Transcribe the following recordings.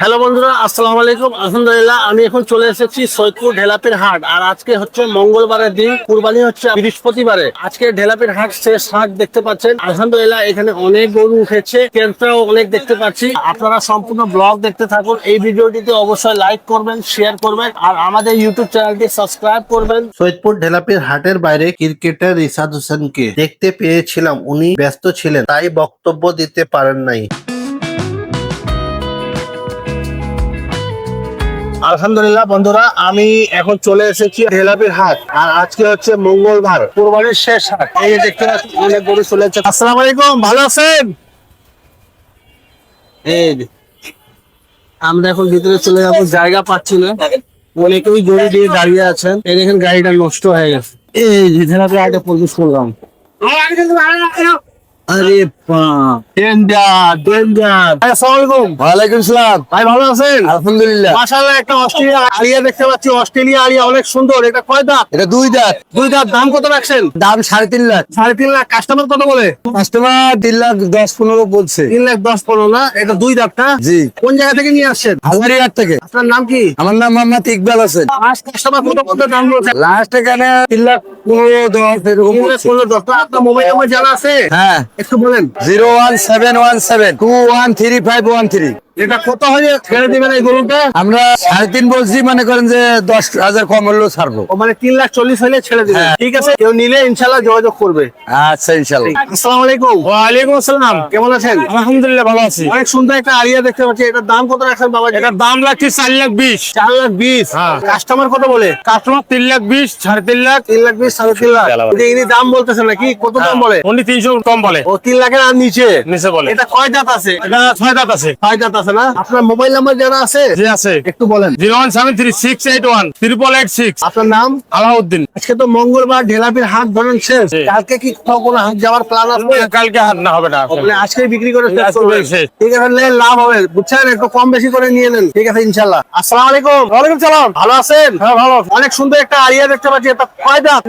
Hello বন্ধুরা, আসসালামু আলাইকুম। আলহামদুলিল্লাহ, আমি এখন চলে এসেছি সৈয়দপুর ঢেলাপির হাট। আর আজকে হচ্ছে মঙ্গলবারের দিন, কুরবানি হচ্ছে বৃহস্পতিবারে। আজকে ঢেলাপির হাট শেষ হাট দেখতে পাচ্ছেন। আলহামদুলিল্লাহ, এখানে অনেক গরু উঠেছে, ক্রেতাও অনেক দেখতে পাচ্ছি। আপনারা সম্পূর্ণ ব্লগ দেখতে থাকুন। এই ভিডিওটিতে অবশ্যই লাইক করবেন, শেয়ার করবেন, আর আমাদের ইউটিউব চ্যানেলটি সাবস্ক্রাইব করবেন। সৈয়দপুর ঢেলাপির হাটের বাইরে ক্রিকেটার রিশাদ হোসেনকে দেখতে পেয়েছিলাম। উনি ব্যস্ত ছিলেন, তাই বক্তব্য দিতে পারেন নাই। আলহামদুলিল্লাহ বন্ধুরা, আমি এখন চলে এসেছি ঢেলাপির হাট। আর আজকে হচ্ছে মঙ্গলবার, কুরবানির শেষ হাট। এই যে দেখতে পাচ্ছি অনেক গরু চলে যাচ্ছে। আসসালামু আলাইকুম, ভালো আছেন? এই যে, আমরা এখন ভিতরে চলে যাবো, জায়গা পাচ্ছি না। অনেকেই গরু দিয়ে দাঁড়িয়ে আছেন। এই দেখেন গাড়িটা নষ্ট হয়ে গেছে। এই যে ঢেলাপির হাটে প্রবেশ করলাম। আরে ডেঞ্জার ডেঞ্জার। আসসালামু আলাইকুম। ওয়ালাইকুম সালাম। ভাই ভালো আছেন? আলহামদুলিল্লাহ। মাশাআল্লাহ, একটা অস্ট্রেলিয়া আলিয়া দেখতে পাচ্ছি। অস্ট্রেলিয়া আলিয়া অনেক সুন্দর। এটা কয় দাঁত? এটা দুই দাঁত। দুই দাঁত। দাম কত রাখছেন? দাম 3.5 লাখ। 3.5 লাখ। কাস্টমার কত বলে? কাস্টমার 3,10,15 বলছে। 3,10,15 না? এটা দুই দাঁত না? জি। কোন জায়গা থেকে নিয়ে আসছেন? হাজারিহাট থেকে। আপনার নাম কি? আমার নাম মোহাম্মদ ইকবাল হোসেন। ফার্স্ট কাস্টমার কত দাম বলছে? লাস্ট এখানে 3,15,10 এরকম বলছে। 3,15,10। আপনার মোবাইল নাম্বার জানা আছে? হ্যাঁ, একটু বলেন। 01717213513। এটা কত হয়ে ছেড়ে দিবেন এই গরুটা? আমরা 3.5 বলছি, মনে করেন যে 10,000 কম হলেও ছাড়বো। ও মানে 3,40,000 হলে ছেড়ে দিবেন। হ্যাঁ। ঠিক আছে, কেউ নিলে ইনশাল্লাহ যোগাযোগ করবে। আচ্ছা, ইনশাল্লাহ। আসসালামু আলাইকুম। ওয়ালাইকুম আসসালাম। কেমন আছেন? আলহামদুলিল্লাহ ভালো আছি। অনেক সুন্দর একটা আলিয়া দেখতে পাচ্ছি। এটার দাম কত রাখছেন বাবা? এটার দাম লাগছে 4,20,000। 4,20,000। হ্যাঁ। কাস্টমার কত বলে? কাস্টমার 3,20,000, 3,50,000। 3,20,000, 3,50,000। ইনি দাম বলতেছেন নাকি? কত দাম বলে? উনি 300 কম বলে, ও 3,00,000 আর নিচে নিচে বলে। এটা কয় দাঁত আছে? এটা 6 দাঁত আছে। 6 দাঁত আছে না? আপনার মোবাইল নাম্বার জানা আছে? জি আছে। একটু বলেন। 01736818886। আপনার নাম? আলাউদ্দিন। আজকে তো মঙ্গলবার, ঢেলাপির হাট ধরেন শেষ। জি। কালকে কি কোথাও কোনো হাট যাওয়ার প্ল্যান আছে? কালকে হাট না হবে না। বলে আজকে বিক্রি করে শেষ আজকে করবেন? শেষ। ঠিক আছে, নিলে লাভ হবে, বুঝছেন? একটু কম বেশি করে নিয়ে নেন। ঠিক আছে ইনশাল্লাহ। আসসালামু আলাইকুম। ওয়ালাইকুম সালাম। ভালো আছেন? হ্যাঁ ভালো। অনেক সুন্দর একটা আলিয়া দেখতে পাচ্ছি। এটা কয় দাঁত?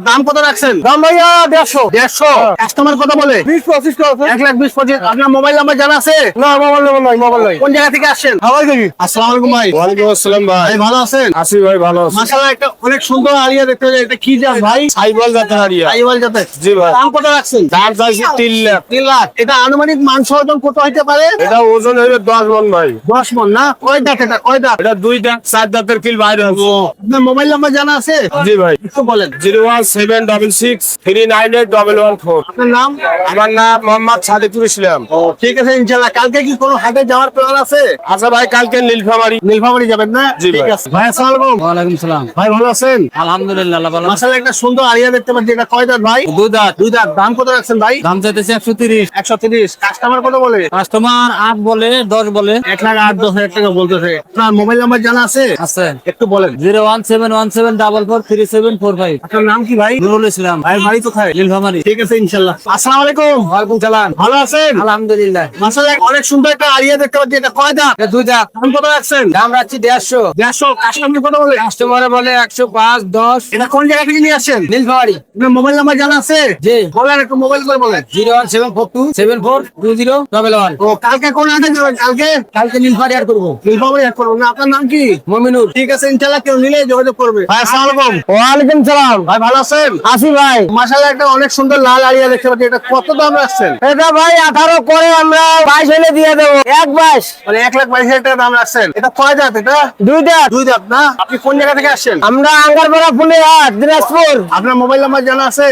দাম কত রাখছেন? দাম ভাইয়া 150। 150। কাস্টমার কত বলে? 20-25 টাকা আছে। 1,20,25। আপনার মোবাইল নাম্বার জানা আছে? না, মোবাইল নাই, মোবাইল নাই। কোন জায়গা থেকে আসছেন? হাওয়াই থেকে। আসসালামু আলাইকুম ভাই। ওয়ালাইকুম আসসালাম ভাই। ভাই ভালো আছেন? আসি ভাই, ভালো আছি। মাশাআল্লাহ, একটা অনেক সুন্দর আলিয়া দেখতে পাচ্ছি। এটা কি জাত ভাই? সাইবল জাতের হারিয়া। আইওয়াল জাতের। জি ভাই। দাম কত রাখছেন? দাম চাইছি 3,00,000। 3,00,000। এটা আনুমানিক মাংস ওজন কত হইতে পারে? এটা ওজন হইবে 10 মণ ভাই। 10 মণ না? কয় দাঁত এটা? কয় দাঁত? এটা 2 দাঁত, 4 দাঁতের কিল বাইরে আছে। আপনার মোবাইল নাম্বার জানা আছে? জি ভাই। একটু বলেন। 01766398114। আপনার নাম? আমার নাম মোহাম্মদ সাদিকুল ইসলাম। ও ঠিক আছে ইনশাআল্লাহ। কালকে কি কোনো হাটে যাওয়ার প্ল্যান আছে? আচ্ছা ভাই, কালকে নীলফামারী। নীলফামারী যাবেন না? জি ঠিক ভাই। আছে ভাই। আসসালামু আলাইকুম। ওয়ালাইকুম সালাম। ভাই ভালো আছেন? আলহামদুলিল্লাহ, ভালো। মাশাআল্লাহ, একটা সুন্দর আলিয়া দেখতে পাচ্ছি। এটা কয় দাঁত ভাই? দুই দাঁত। দুই দাঁত। দাম কত রাখছেন ভাই? দাম চাইতেছে 130। 130। কাস্টমার কত বলে? কাস্টমার 8 বলে, 10 বলে। 1,08,10,000 টাকা বলতেছে। আপনার মোবাইল নাম্বার জানা আছে? আছে। একটু বলেন। 01717443745। আপনার নাম কি ভাই? নুরুল ইসলাম। ভাই বাড়ি কোথায়? নীলফামারী। ঠিক আছে ইনশাআল্লাহ। আসসালামু আলাইকুম। ওয়ালাইকুম সালাম। ভালো আছেন? আলহামদুলিল্লাহ। মাশাআল্লাহ, অনেক সুন্দর একটা আলিয়া দেখতে পাচ্ছি। এটা কয় দাঁত? এটা দুই দাঁত। দাম কত রাখছেন? দাম রাখছি 150। 150। কাস্টমার কত বলে? কাস্টমারে বলে 105, 10। এটা কোন জায়গা থেকে নিয়ে আসছেন? নীলফামারী। আপনার মোবাইল নাম্বার জানা আছে? জি। বলেন, একটু মোবাইল করে বলেন। 01742742011। ও কালকে কোন হাটে যাবেন? কালকে কালকে নীলফামারী আর করবো। নীলফামারী হাট করবেন না? আপনার নাম কি? মমিনুর। ঠিক আছে ইনশাআল্লাহ, কেউ নিলে যোগাযোগ করবে। ভাই আসসালামু আলাইকুম। ওয়ালাইকুম সালাম। ভাই ভালো আছেন? আসি ভাই। মাশাআল্লাহ, একটা অনেক সুন্দর লাল আলিয়া দেখতে পাচ্ছি। এটা কত দাম রাখছেন? এটা ভাই 18 করে আমরা 22 হলে দিয়ে দেবো। 122। মানে 1,22,000 টাকা দাম রাখছেন। এটা কয় দাঁত? এটা দুই দাঁত। দুই দাঁত না? আপনি কোন জায়গা থেকে আসছেন? আমরা আঙ্গারপাড়া ফুলিহাট, দিনাজপুর। আপনার মোবাইল নাম্বার জানা আছে?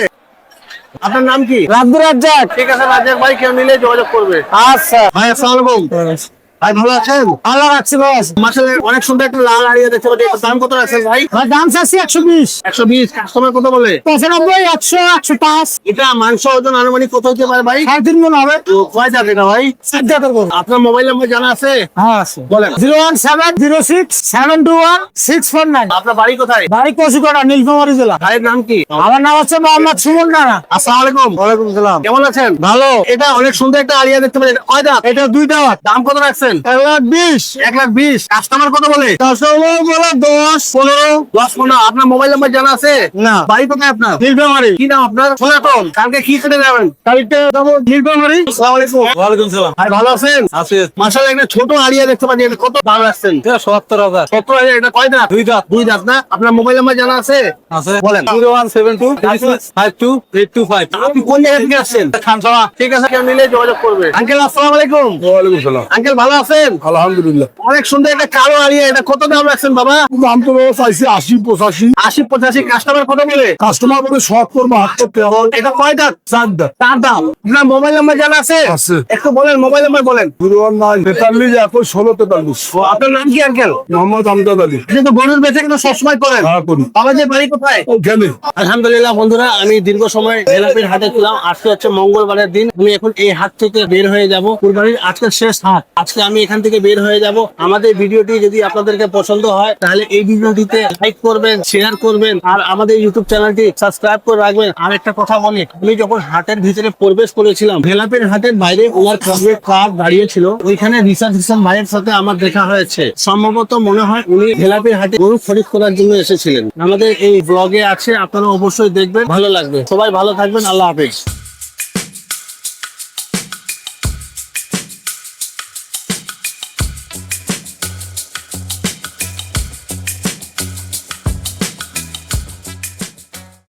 আপনার নাম কি? রাব্দুর রাজ্জাক। ঠিক আছে রাজ্জাক ভাই, কেউ নিলে যোগাযোগ করবে। আচ্ছা। ভাই আসসালামু আলাইকুম। ভাই ভালো আছেন? ভালো রাখছি বস। মাশাআল্লাহ, অনেক সুন্দর একটা লাল আলিয়া দেখতে পাচ্ছি। এটার দাম কত রাখছেন ভাই? দাম চাচ্ছি 120। 120। কাস্টমার কত বলে? 95, 100, 105। এটা মাংস ওজন আনুমানিক কত হতে পারে ভাই? 3.5 মণ হবে। তো কয় দাঁত এটা ভাই? 4 দাঁতের গরু। আপনার মোবাইল নাম্বার জানা আছে? হ্যাঁ আছে। বলেন। 01706721649। আপনার বাড়ি কোথায়? বাড়ি কচুকাটা, নীলফামারী জেলা। ভাইয়ের নাম কি? আমার নাম হচ্ছে মোহাম্মদ সুমন রানা। আসসালামু আলাইকুম। ওয়ালাইকুম সালাম। কেমন আছেন? ভালো। এটা অনেক সুন্দর একটা আলিয়া দেখতে পাচ্ছি। এটা কয় দাঁত? এটা দুই দাঁত। দাম কত রাখছেন? আছেন? 1,20,000 1,20,000 কাস্টমার কত বলে? 10, 10-15 আপনার মোবাইল নাম্বার জানা আছে? না। বাড়ি কোথায় আপনার? নীলফামারী। কি নাম আপনার? সনাতন। কালকে কি কেটে যাবেন? কালকে যাবো নীলফামারী। আসসালামু আলাইকুম। ওয়ালাইকুম সালাম। ভাই ভালো আছেন? আছে মাশাআল্লাহ একটা ছোট আড়িয়া দেখতে পাচ্ছি, এটা কত দাম রাখছেন? 70,000 17,000। এটা কয় দাঁত? 2 দাঁত। 2 দাঁত না? আপনার মোবাইল নাম্বার জানা আছে? আছে বলেন। 01723652 আপনি কোন জায়গা থেকে আসছেন? খানসামা। ঠিক আছে, কেউ নিলে যোগাযোগ করবে। আঙ্কেল আসসালামু আলাইকুম। ওয়ালাইকুম সালাম। আঙ্কেল ভালো আছেন? আলহামদুলিল্লাহ। অনেক সুন্দর একটা কালো আড়িয়া, এটা কত দাম রাখছেন বাবা? দাম তো চাইছি 80-85। 80-85। কাস্টমার কত বলে? কাস্টমার বলে 70-72। এটা কয় দাঁত? 4 দাঁত। তার দাম। আপনার মোবাইল নাম্বার জানা আছে? আছে। একটু বলেন, মোবাইল নাম্বার বলেন। 019-43-16-43। ও, আপনার নাম কি আঙ্কেল? মোহাম্মদ আমজাদ আলী। আপনি তো গরুর বেচা কিন্তু সবসময় করেন। হ্যাঁ, করি। আমাদের বাড়ি কোথায়? ওখানে আলহামদুলিল্লাহ বন্ধুরা, আমি দীর্ঘ সময় ঢেলাপির হাটে ছিলাম। আজকে হচ্ছে মঙ্গলবারের দিন। আমি এখন এই হাট থেকে বের হয়ে যাব। কুরবানির আজকে শেষ হাট। আজকে আমি এখান থেকে বের হয়ে যাব। আমাদের ভিডিওটি যদি আপনাদেরকে পছন্দ হয় তাহলে এই ভিডিওটিতে লাইক করবেন, শেয়ার করবেন, আর আমাদের ইউটিউব চ্যানেলটি সাবস্ক্রাইব করে রাখবেন। আর একটা কথা বলি, আমি যখন হাটের ভিতরে প্রবেশ করেছিলাম, ঢেলাপির হাটের বাইরে ওনার কার দাঁড়িয়ে ছিল, ওইখানে রিসার্চ হোসেন ভাইয়ের সাথে আমার দেখা হয়েছে। সম্ভবত মনে হয় উনি ঢেলাপির হাটে গরু খরিদ করার জন্য এসেছিলেন। আমাদের এই ব্লগে আছে, আপনারা অবশ্যই দেখবেন, ভালো লাগবে। সবাই ভালো থাকবেন, আল্লাহ হাফেজ।